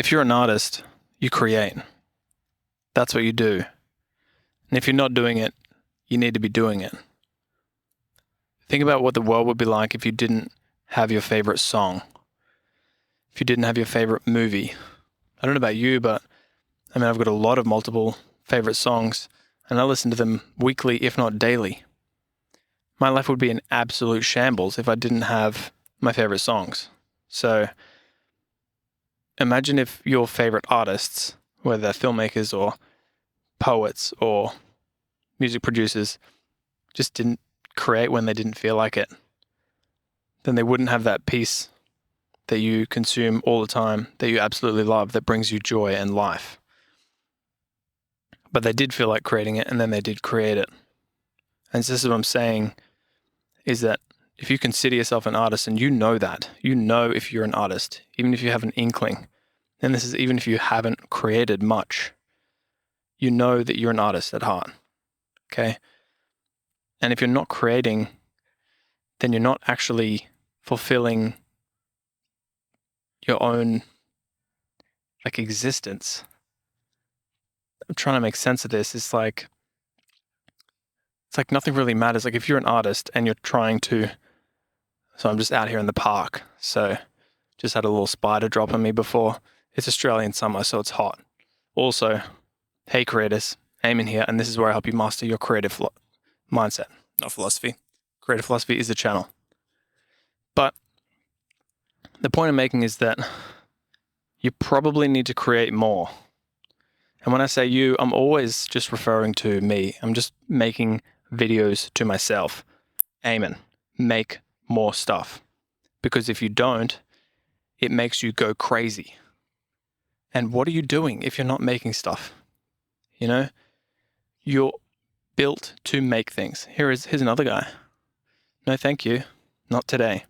if you're an artist, you create. That's what you do. And if you're not doing it, you need to be doing it. Think about what the world would be like if you didn't have your favorite song, if you didn't have your favorite movie. I don't know about you, but I've got a lot of multiple favorite songs, and I listen to them weekly, if not daily. My life would be an absolute shambles if I didn't have my favorite songs. So imagine if your favorite artists, whether they're filmmakers or poets or music producers, just didn't create when they didn't feel like it. Then they wouldn't have that piece that you consume all the time, that you absolutely love, that brings you joy and life. But they did feel like creating it, and then they did create it. And so this is what I'm saying, is that if you consider yourself an artist, and you know that, you know if you're an artist, even if you have an inkling, and this is even if you haven't created much, you know that you're an artist at heart, okay? And if you're not creating, then you're not actually fulfilling your own existence. I'm trying to make sense of this. It's like nothing really matters. Like if you're an artist and you're trying to, so I'm just out here in the park. So just had a little spider drop on me before. It's Australian summer, so it's hot. Also, hey creators, Aimon here, and this is where I help you master your creative mindset, not philosophy. Creative philosophy is the channel. But the point I'm making is that you probably need to create more. And when I say you, I'm always just referring to me. I'm just making videos to myself. Aimon, make more stuff. Because if you don't, it makes you go crazy. And what are you doing if you're not making stuff? You know, you're built to make things. Here's another guy. No, thank you. Not today.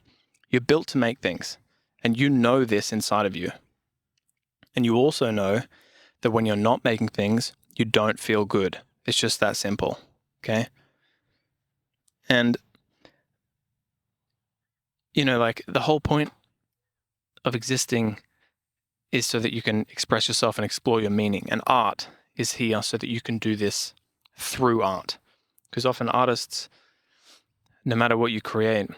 You're built to make things. And you know this inside of you. And you also know that when you're not making things, you don't feel good. It's just that simple, okay? And, the whole point of existing is so that you can express yourself and explore your meaning. And art is here so that you can do this through art. Because often artists, no matter what you create,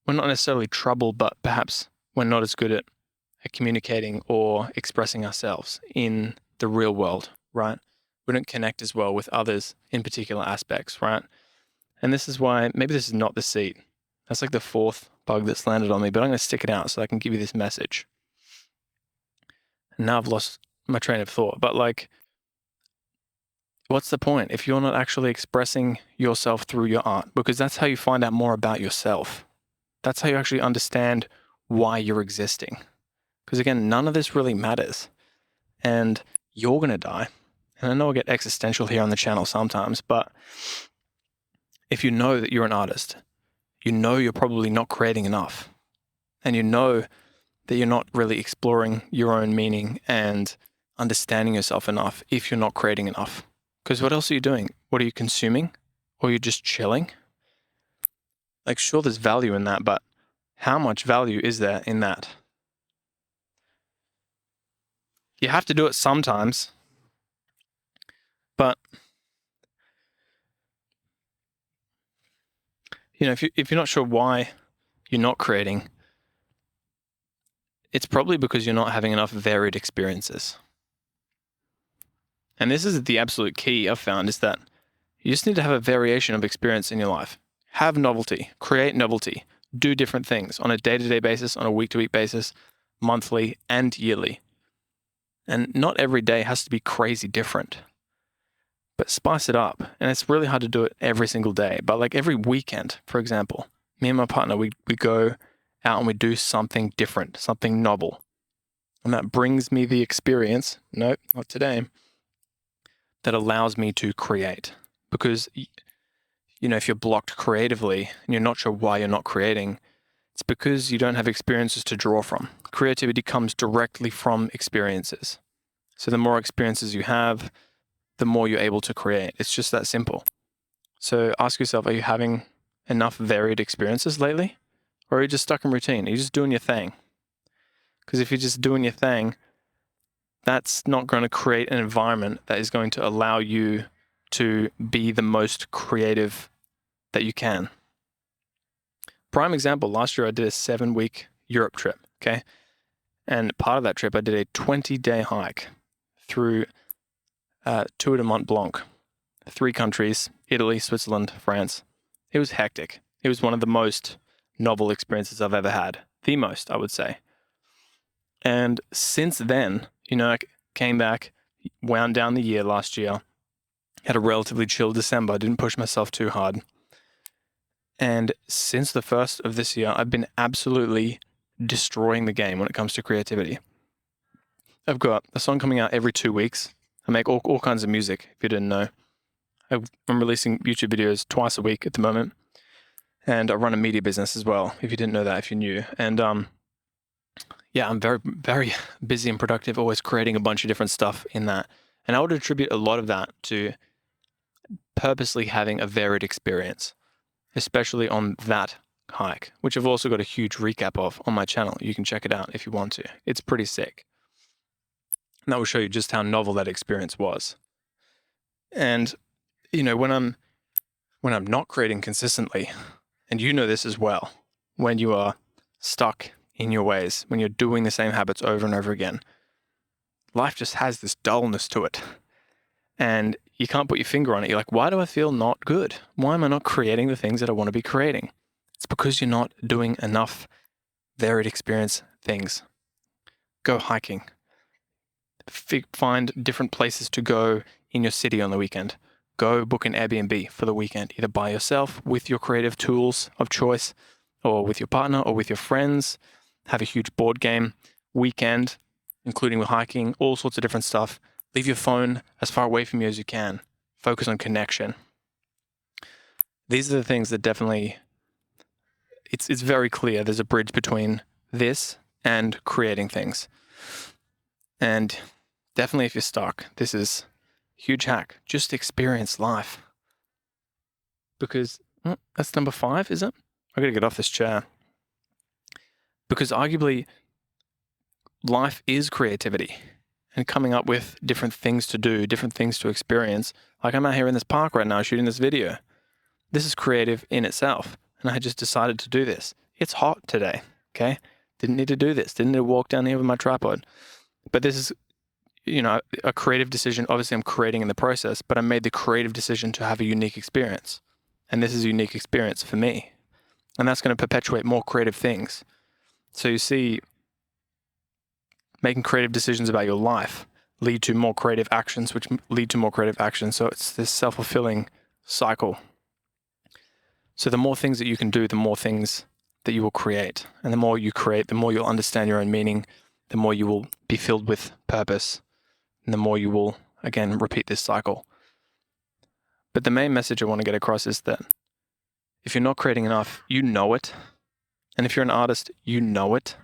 we're not necessarily troubled, but perhaps we're not as good at communicating or expressing ourselves in the real world, right? We don't connect as well with others in particular aspects, right? And this is why, maybe this is not the seed. That's like the fourth bug that's landed on me, but I'm going to stick it out so I can give you this message. And now I've lost my train of thought, but what's the point if you're not actually expressing yourself through your art? Because that's how you find out more about yourself. That's how you actually understand why you're existing. Because again, none of this really matters. And you're going to die. And I know I get existential here on the channel sometimes, but if you know that you're an artist, you know you're probably not creating enough. And you know that you're not really exploring your own meaning and understanding yourself enough if you're not creating enough. Because what else are you doing? What are you consuming? Or are you just chilling? Sure, there's value in that, but how much value is there in that? You have to do it sometimes, but if you're not sure why you're not creating, it's probably because you're not having enough varied experiences. And this is the absolute key I've found, is that you just need to have a variation of experience in your life. Have novelty, create novelty, do different things on a day-to-day basis, on a week-to-week basis, monthly and yearly. And not every day has to be crazy different, but spice it up. And it's really hard to do it every single day. But every weekend, for example, me and my partner, we go out and we do something different, something novel. And that brings me the experience, nope, not today, that allows me to create. Because, if you're blocked creatively and you're not sure why you're not creating, it's because you don't have experiences to draw from. Creativity comes directly from experiences. So the more experiences you have, the more you're able to create. It's just that simple. So ask yourself, are you having enough varied experiences lately? Or are you just stuck in routine? Are you just doing your thing? Because if you're just doing your thing, that's not going to create an environment that is going to allow you to be the most creative that you can. Prime example, last year I did a 7-week Europe trip, okay? And part of that trip, I did a 20-day hike through Tour de Mont Blanc, 3 countries, Italy, Switzerland, France. It was hectic. It was one of the most novel experiences I've ever had. The most, I would say. And since then, I came back, wound down the year last year, had a relatively chill December, I didn't push myself too hard. And since the first of this year, I've been absolutely destroying the game when it comes to creativity. I've got a song coming out every 2 weeks. I make all kinds of music, if you didn't know. I'm releasing YouTube videos twice a week at the moment. And I run a media business as well, if you didn't know that, if you're new. And yeah, I'm very, very busy and productive, always creating a bunch of different stuff in that. And I would attribute a lot of that to purposely having a varied experience, especially on that hike, which I've also got a huge recap of on my channel. You can check it out if you want to. It's pretty sick. And that will show you just how novel that experience was. And, when I'm not creating consistently, and you know this as well, when you are stuck in your ways, when you're doing the same habits over and over again, life just has this dullness to it. And you can't put your finger on it. You're like, why do I feel not good? Why am I not creating the things that I want to be creating? It's because you're not doing enough varied experience things. Go hiking. Find different places to go in your city on the weekend. Go book an Airbnb for the weekend, either by yourself with your creative tools of choice, or with your partner or with your friends. Have a huge board game weekend, including with hiking, all sorts of different stuff. Leave your phone as far away from you as you can. Focus on connection. These are the things that definitely, it's very clear there's a bridge between this and creating things. And definitely if you're stuck, this is a huge hack. Just experience life. Because, that's number 5, is it? I gotta get off this chair. Because arguably, life is creativity and coming up with different things to do, different things to experience. Like I'm out here in this park right now shooting this video. This is creative in itself. And I just decided to do this. It's hot today, okay? Didn't need to do this. Didn't need to walk down here with my tripod. But this is, a creative decision. Obviously, I'm creating in the process, but I made the creative decision to have a unique experience. And this is a unique experience for me. And that's going to perpetuate more creative things. So you see, making creative decisions about your life lead to more creative actions, which lead to more creative actions. So it's this self-fulfilling cycle. So the more things that you can do, the more things that you will create. And the more you create, the more you'll understand your own meaning, the more you will be filled with purpose, and the more you will, again, repeat this cycle. But the main message I want to get across is that if you're not creating enough, you know it. And if you're an artist, you know it.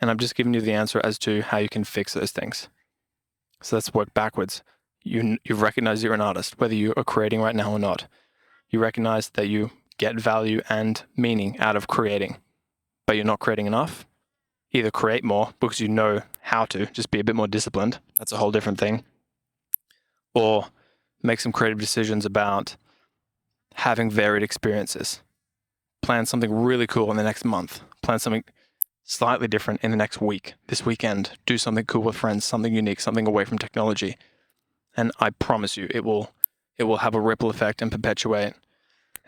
And I'm just giving you the answer as to how you can fix those things. So let's work backwards. You recognize you're an artist, whether you are creating right now or not. You recognize that you get value and meaning out of creating, but you're not creating enough. Either create more because you know how to, just be a bit more disciplined. That's a whole different thing. Or make some creative decisions about having varied experiences. Plan something really cool in the next month. Plan something slightly different in the next week, this weekend. Do something cool with friends, something unique, something away from technology. And I promise you, it will have a ripple effect and perpetuate.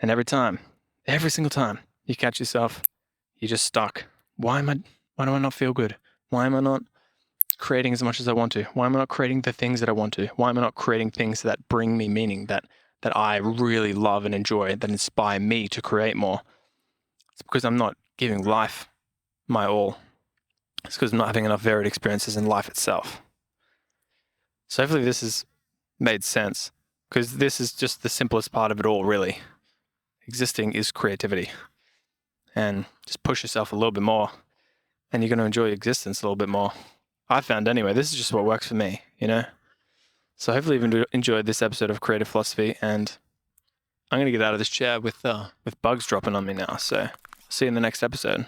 And every single time you catch yourself, you're just stuck. Why do I not feel good? Why am I not creating as much as I want to? Why am I not creating the things that I want to? Why am I not creating things that bring me meaning, that I really love and enjoy, that inspire me to create more? It's because I'm not giving life my all. It's because I'm not having enough varied experiences in life itself. So hopefully this has made sense, because this is just the simplest part of it all, really. Existing is creativity. And just push yourself a little bit more, and you're going to enjoy existence a little bit more. I found anyway, this is just what works for me, So hopefully you've enjoyed this episode of Creative Philosophy, and I'm going to get out of this chair with bugs dropping on me now. So see you in the next episode.